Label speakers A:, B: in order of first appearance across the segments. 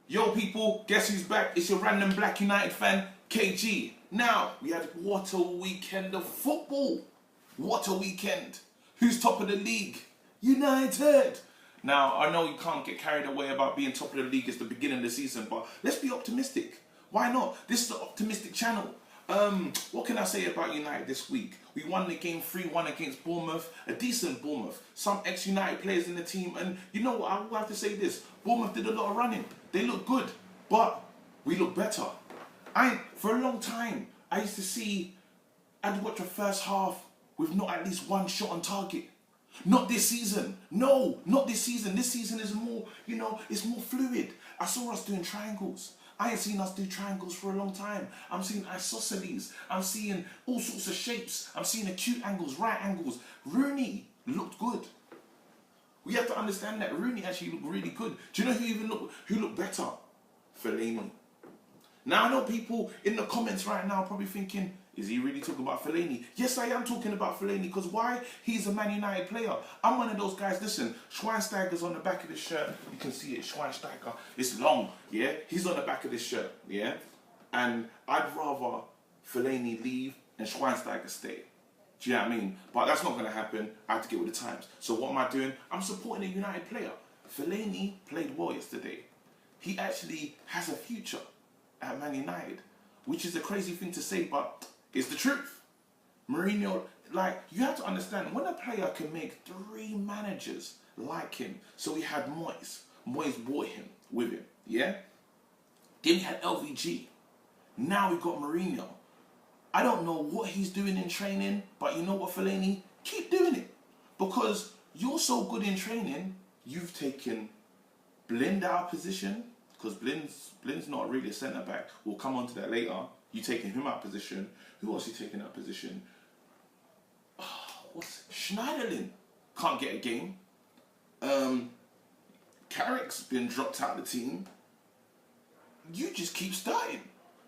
A: Yo people, guess who's back? It's your random Black United fan, KG. Now, we had what a weekend of football. What a weekend. Who's top of the league? United. Now, I know you can't get carried away about being top of the league. It's the beginning of the season, but let's be optimistic. Why not? This is the optimistic channel. What can I say about United this week? We won the game 3-1 against Bournemouth, a decent Bournemouth. Some ex-United players in the team, and you know what, I will have to say this. Bournemouth did a lot of running. They look good, but we look better. For a long time, I'd watch the first half with not at least one shot on target. Not this season. No, not this season. This season is more, it's more fluid. I saw us doing triangles. I ain't seen us do triangles for a long time. I'm seeing isosceles. I'm seeing all sorts of shapes. I'm seeing acute angles, right angles. Rooney looked good. We have to understand that Rooney actually looked really good. Do you know who looked better? Fellaini. Now I know people in the comments right now are probably thinking, is he really talking about Fellaini? Yes, I am talking about Fellaini, because why? He's a Man United player. I'm one of those guys. Listen, Schweinsteiger's on the back of this shirt. You can see it, Schweinsteiger. It's long, yeah? He's on the back of this shirt, yeah? And I'd rather Fellaini leave and Schweinsteiger stay. Do you know what I mean? But that's not going to happen. I have to get with the times. So what am I doing? I'm supporting a United player. Fellaini played well yesterday. He actually has a future at Man United, which is a crazy thing to say, but it's the truth. Mourinho, you have to understand, when a player can make 3 managers like him, so we had Moyes. Moyes bought him with him, yeah? Then we had LVG. Now we got Mourinho. I don't know what he's doing in training, but you know what, Fellaini? Keep doing it. Because you're so good in training, you've taken Blind out of position, because Blind's not really a centre-back. We'll come on to that later. You taking him out of position. Who else you taking out of position? Schneiderlin can't get a game. Carrick's been dropped out of the team. You just keep starting.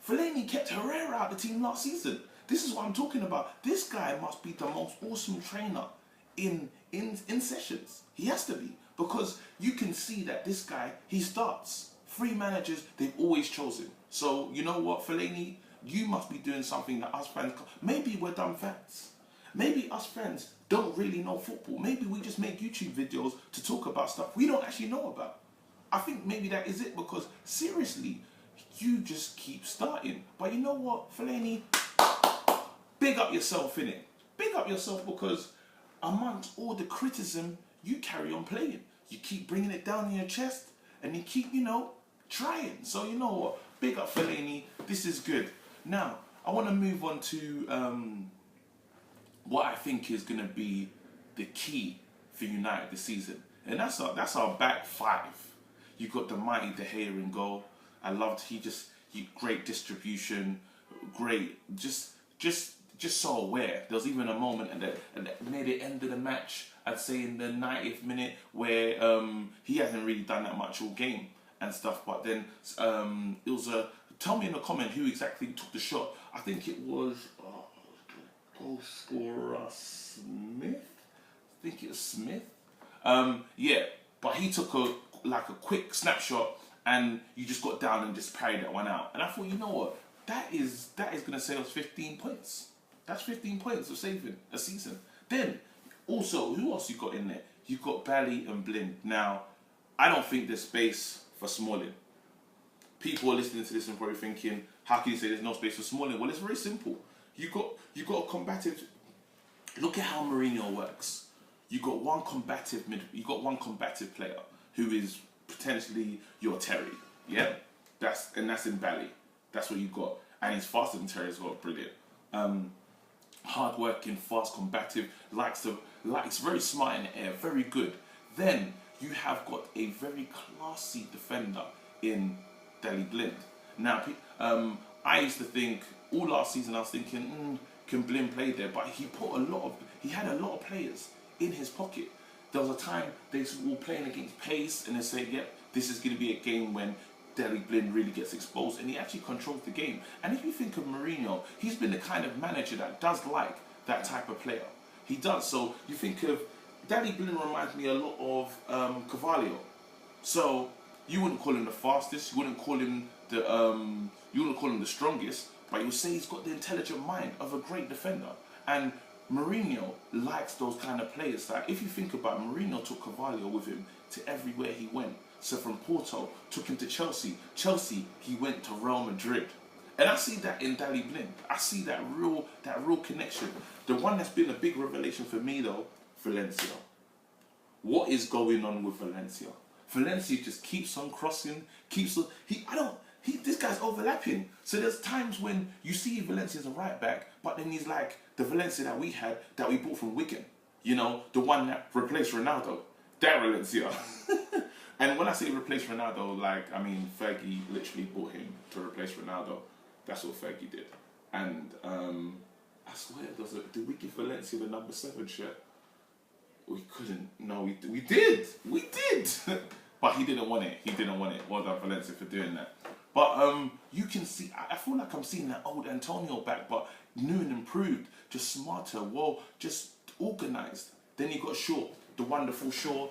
A: Fellaini kept Herrera out of the team last season. This is what I'm talking about. This guy must be the most awesome trainer in sessions. He has to be, because you can see that this guy, he starts. 3 managers, they've always chosen. So, you know what, Fellaini? You must be doing something that us fans... Maybe we're dumb fans. Maybe us fans don't really know football. Maybe we just make YouTube videos to talk about stuff we don't actually know about. I think maybe that is it, because seriously, you just keep starting. But you know what, Fellaini? Big up yourself, innit? Big up yourself, because amongst all the criticism, you carry on playing. You keep bringing it down in your chest, and you keep, trying. So you know what? Big up Fellaini. This is good. Now, I want to move on to what I think is going to be the key for United this season. And that's our back 5. You got the mighty De Gea in goal. I loved great distribution, great, just so aware. There was even a moment near the end of the match, I'd say in the 90th minute, where he hasn't really done that much all game and stuff. But then it was tell me in the comment who exactly took the shot. I think it was goal scorer Smith. I think it was Smith. Yeah, but he took a quick snapshot, and you just got down and just parried that one out. And I thought, you know what, that is going to save us 15 points. That's 15 points of saving a season. Then also, who else you got in there? You got Bally and Blind. Now, I don't think there's space for Smalling. People are listening to this and probably thinking, how can you say there's no space for Smalling? Well, it's very simple. You got a combative. Look at how Mourinho works. You got one combative player who is potentially your Terry. Yeah, that's in Bally. That's what you got, and he's faster than Terry as well. Brilliant. Hard working, fast, combative. Likes very smart in the air. Very good. Then you have got a very classy defender in Daley Blind. Now, I used to think all last season, I was thinking, can Blind play there? But he had a lot of players in his pocket. There was a time they were playing against pace, and they said, "Yep, this is going to be a game when Daley Blind really gets exposed," and he actually controls the game. And if you think of Mourinho, he's been the kind of manager that does like that type of player. He does. So you think of Daley Blind reminds me a lot of Carvalho. So You wouldn't call him the fastest. You wouldn't call him the strongest. But you'll say he's got the intelligent mind of a great defender. And Mourinho likes those kind of players. Like, if you think about it, Mourinho took Carvalho with him to everywhere he went. So from Porto, took him to Chelsea. Chelsea, he went to Real Madrid. And I see that in Daley Blind. I see that real connection. The one that's been a big revelation for me though, Valencia. What is going on with Valencia? Valencia just keeps on crossing, this guy's overlapping. So there's times when you see Valencia as a right back, but then he's like the Valencia that we had, that we bought from Wigan. You know, the one that replaced Ronaldo. That Valencia. And when I say replace Ronaldo, like, I mean, Fergie literally bought him to replace Ronaldo. That's what Fergie did. And I swear, did we give Valencia the number 7 shirt? We couldn't. No, we did. We did. But he didn't want it. He didn't want it. Well done, Valencia, for doing that. But you can see, I feel like I'm seeing that old Antonio back, but new and improved, just smarter, well, just organised. Then you got Shaw, the wonderful Shaw.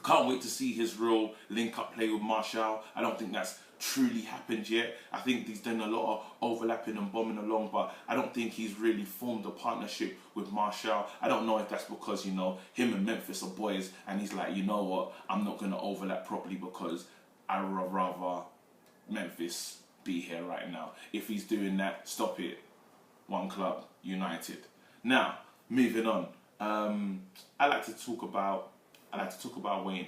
A: Can't wait to see his real link-up play with Martial. I don't think that's truly happened yet. I think he's done a lot of overlapping and bombing along, but I don't think he's really formed a partnership with Martial. I don't know if that's because, you know, him and Memphis are boys, and he's like, you know what, I'm not going to overlap properly because I would rather Memphis be here right now. If he's doing that, stop it. One club, United. Now, moving on. I like to talk about Wayne.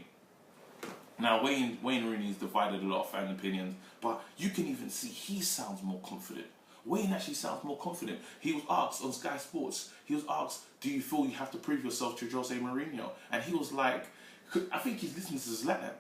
A: Now, Wayne Rooney's divided a lot of fan opinions, but you can even see he sounds more confident. Wayne actually sounds more confident. He was asked on Sky Sports, do you feel you have to prove yourself to Jose Mourinho? And he was like, I think he's listening to Zlatan.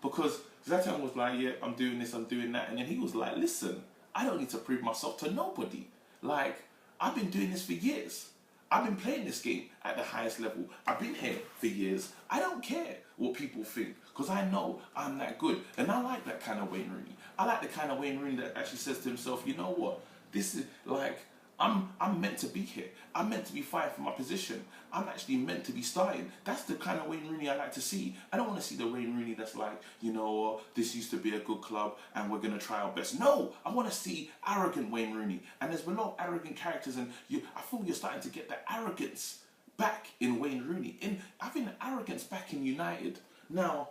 A: Because Zlatan was like, yeah, I'm doing this, I'm doing that. And then he was like, listen, I don't need to prove myself to nobody. Like, I've been doing this for years. I've been playing this game at the highest level. I've been here for years. I don't care what people think because I know I'm that good. And I like that kind of Wayne Rooney. I like the kind of Wayne Rooney that actually says to himself, you know what? This is like, I'm meant to be here. I'm meant to be fighting for my position. I'm actually meant to be starting. That's the kind of Wayne Rooney I like to see. I don't want to see the Wayne Rooney that's like, you know, this used to be a good club and we're going to try our best. No, I want to see arrogant Wayne Rooney. And there's a lot of arrogant characters, and I feel you're starting to get the arrogance back in Wayne Rooney. I think the arrogance back in United. Now,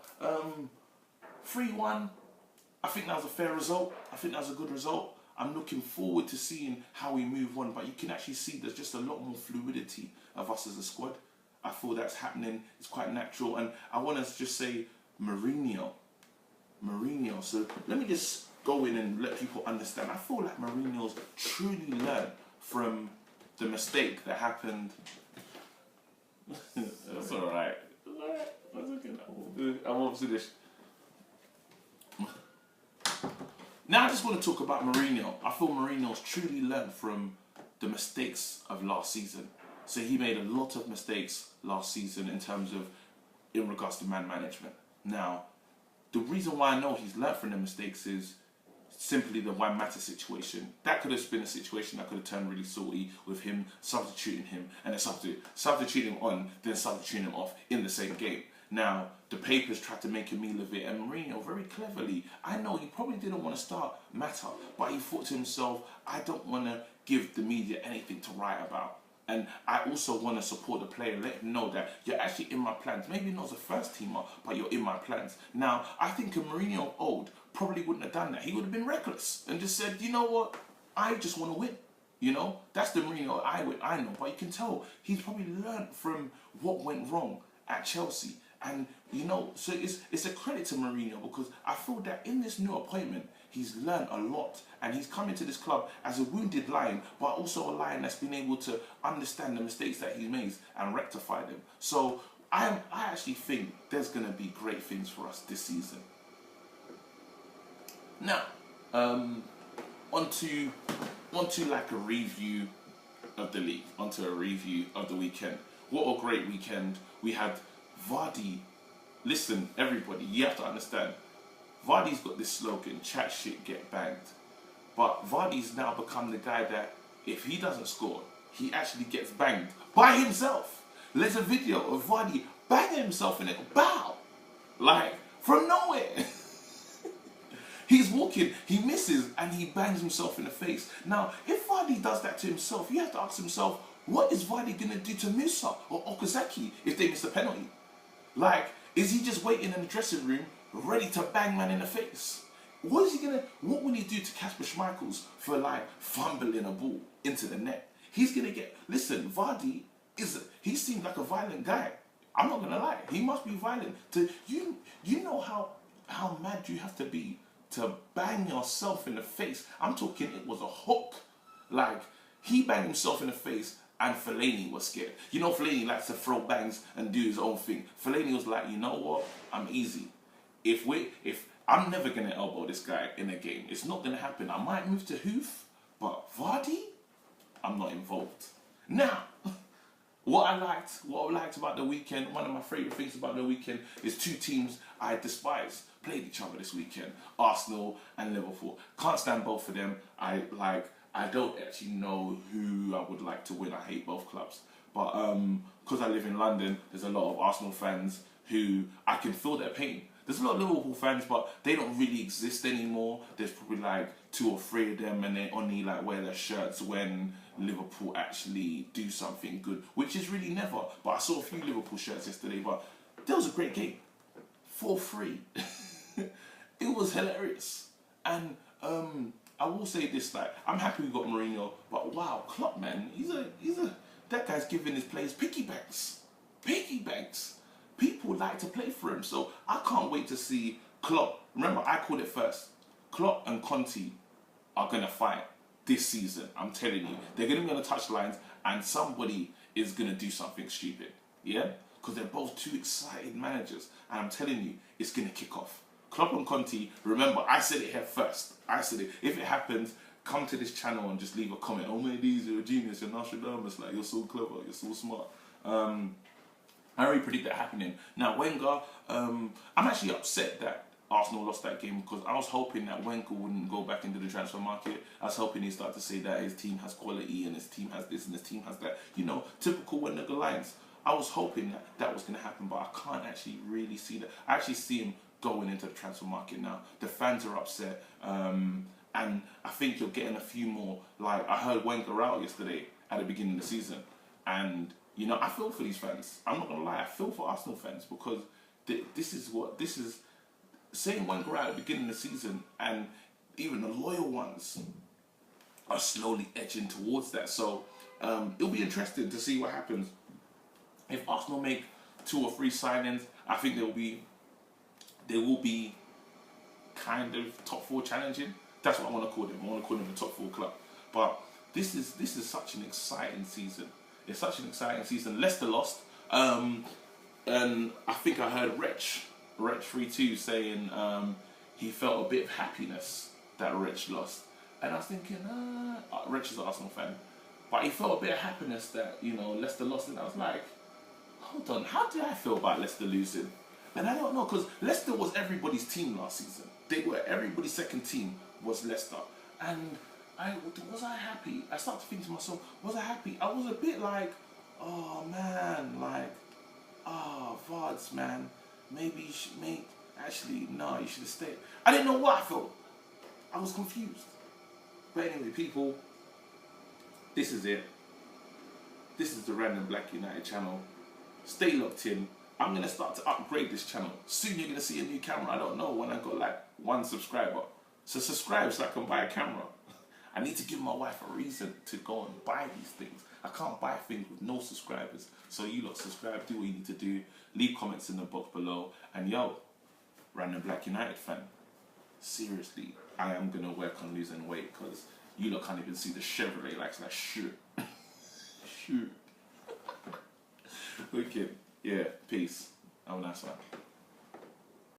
A: 3-1, I think that was a fair result. I think that was a good result. I'm looking forward to seeing how we move on, but you can actually see there's just a lot more fluidity of us as a squad. I feel that's happening. It's quite natural, and I want to just say Mourinho. So let me just go in and let people understand. I feel like Mourinho's truly learned from the mistake that happened. That's all right. That's okay. I'm almost finished. Now I just want to talk about Mourinho. I feel Mourinho's truly learned from the mistakes of last season. So he made a lot of mistakes last season in regards to man management. Now, the reason why I know he's learned from the mistakes is simply the Juan Mata situation. That could have been a situation that could have turned really salty with him substituting him and then substituting him on, then substituting him off in the same game. Now, the papers tried to make a meal of it, and Mourinho, very cleverly, I know he probably didn't want to start Mata, but he thought to himself, I don't want to give the media anything to write about. And I also want to support the player and let him know that you're actually in my plans. Maybe not as a first teamer, but you're in my plans. Now, I think a Mourinho old probably wouldn't have done that. He would have been reckless and just said, you know what, I just want to win. You know, that's the Mourinho I know. But you can tell he's probably learned from what went wrong at Chelsea. And, you know, so it's a credit to Mourinho because I feel that in this new appointment, he's learned a lot. And he's come into this club as a wounded lion, but also a lion that's been able to understand the mistakes that he makes and rectify them. So I actually think there's going to be great things for us this season. Now, onto like a review of the league, onto a review of the weekend. What a great weekend. We had Vardy. Listen, everybody, you have to understand. Vardy's got this slogan, chat shit, get banged. But Vardy's now become the guy that if he doesn't score, he actually gets banged by himself. There's a video of Vardy banging himself in it. Bow! Like, from nowhere. He's walking, he misses, and he bangs himself in the face. Now, if Vardy does that to himself, you have to ask himself, what is Vardy going to do to Musa or Okazaki if they miss a penalty? Like, is he just waiting in the dressing room, ready to bang man in the face? What will he do to Kasper Schmeichels for like fumbling a ball into the net? He's gonna get, listen, Vardy he seems like a violent guy. I'm not gonna lie, he must be violent. You know how mad you have to be to bang yourself in the face. I'm talking, it was a hook. Like, he banged himself in the face and Fellaini was scared. You know, Fellaini likes to throw bangs and do his own thing. Fellaini was like, you know what, I'm easy. If I'm never gonna elbow this guy in a game, it's not gonna happen. I might move to Hoof, but Vardy, I'm not involved. Now, what I liked about the weekend, one of my favourite things about the weekend is two teams I despise played each other this weekend. Arsenal and Liverpool. Can't stand both of them. I don't actually know who I would like to win. I hate both clubs. But because I live in London, there's a lot of Arsenal fans who I can feel their pain. There's a lot of Liverpool fans, but they don't really exist anymore. There's probably like 2 or 3 of them, and they only like wear their shirts when Liverpool actually do something good, which is really never. But I saw a few Liverpool shirts yesterday, but that was a great game. 4-3. It was hilarious. And I will say this, like, I'm happy we got Mourinho, but wow, Klopp, man, that guy's giving his players piggy banks. Piggy banks. People like to play for him, so I can't wait to see Klopp. Remember, I called it first. Klopp and Conte are going to fight this season. I'm telling you. They're going to be on the touchlines, and somebody is going to do something stupid. Yeah? Because they're both 2 excited managers, and I'm telling you, it's going to kick off. Klopp and Conte, remember, I said it here first. I said it. If it happens, come to this channel and just leave a comment. Oh, man, you're a genius, you're Nostradamus, like, you're so clever, you're so smart. I already predict that happening. Now, Wenger, I'm actually upset that Arsenal lost that game because I was hoping that Wenger wouldn't go back into the transfer market. I was hoping he'd start to say that his team has quality and his team has this and his team has that. You know, typical Wenger lines. I was hoping that was going to happen, but I can't actually really see that. I actually see him going into the transfer market now. The fans are upset, and I think you're getting a few more. Like, I heard Wenger out yesterday at the beginning of the season, and you know, I feel for these fans. I'm not gonna lie, I feel for Arsenal fans because this is saying Wenger out at the beginning of the season, and even the loyal ones are slowly edging towards that. So it'll be interesting to see what happens. If Arsenal make 2 or 3 signings, I think they will be kind of top 4 challenging. That's what I want to call them. I want to call them the top 4 club. But this is such an exciting season. It's such an exciting season. Leicester lost, and I think I heard Wretch 32 saying he felt a bit of happiness that Wretch lost, and I was thinking, Wretch is an Arsenal fan, but he felt a bit of happiness that, you know, Leicester lost, and I was like, hold on, how did I feel about Leicester losing? And I don't know, because Leicester was everybody's team last season. They were everybody's second team was Leicester, and was I happy? I started to think to myself, was I happy? I was a bit like, oh man, like, Vards, man, maybe you should actually, no, you should have stayed. I didn't know what I felt. I was confused. But anyway, people, this is it. This is the Random Black United channel. Stay locked in. I'm going to start to upgrade this channel. Soon you're going to see a new camera. I don't know when I got like 1 subscriber. So subscribe so I can buy a camera. I need to give my wife a reason to go and buy these things. I can't buy things with no subscribers. So you lot subscribe, do what you need to do. Leave comments in the box below. And yo, Random Black United fan, seriously, I am going to work on losing weight because you lot can't even see the Chevrolet like shoot. Shoot. Okay, yeah, peace. Have a nice one.